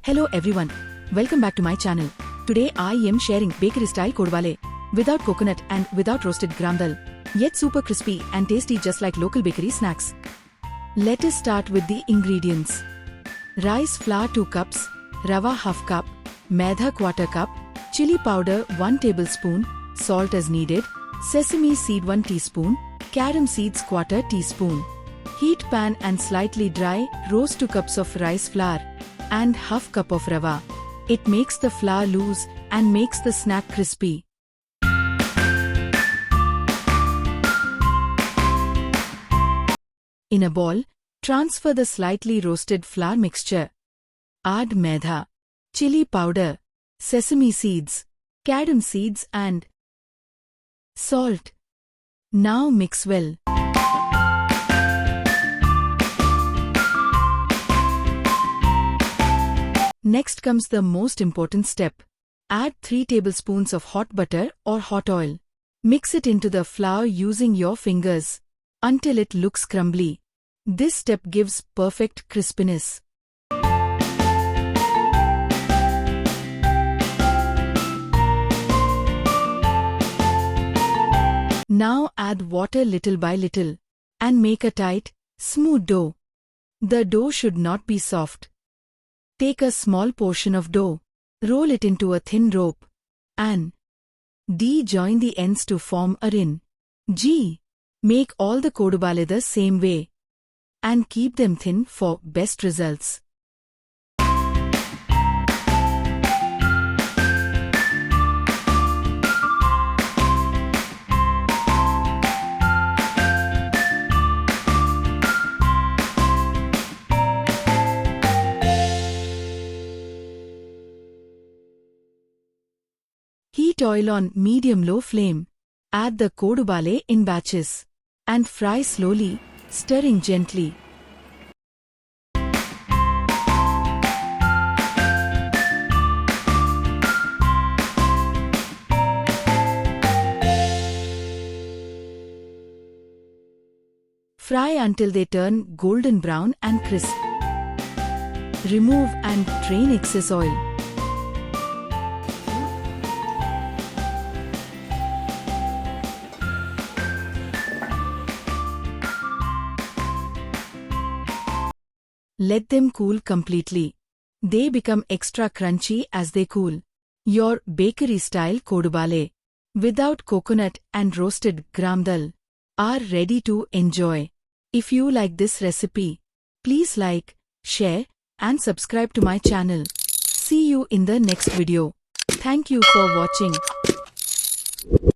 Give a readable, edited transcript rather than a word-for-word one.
Hello everyone, welcome back to my channel. Today I am sharing bakery style Kodbale, without coconut and without roasted gram dal, yet super crispy and tasty just like local bakery snacks. Let us start with the ingredients. Rice flour 2 cups, rava half cup, maida quarter cup, chili powder 1 tablespoon, salt as needed, sesame seed 1 teaspoon, carom seeds quarter teaspoon. Heat pan and slightly dry, roast 2 cups of rice flour and half cup of rava. It makes the flour loose and makes the snack crispy. In a bowl, transfer the slightly roasted flour mixture. Add maida, chili powder, sesame seeds, carom seeds and salt. Now mix well. Next comes the most important step. Add 3 tablespoons of hot butter or hot oil. Mix it into the flour using your fingers until it looks crumbly. This step gives perfect crispiness. Now add water little by little and make a tight, smooth dough. The dough should not be soft. Take a small portion of dough, roll it into a thin rope, and join the ends to form a ring. Make all the Kodubale the same way, and keep them thin for best results. Heat oil on medium-low flame. Add the Kodubale in batches and fry slowly, stirring gently. Fry until they turn golden brown and crisp. Remove and drain excess oil. Let them cool completely. They become extra crunchy as they cool. Your bakery-style Kodubale, without coconut and roasted gram dal, are ready to enjoy. If you like this recipe, please like, share, and subscribe to my channel. See you in the next video. Thank you for watching.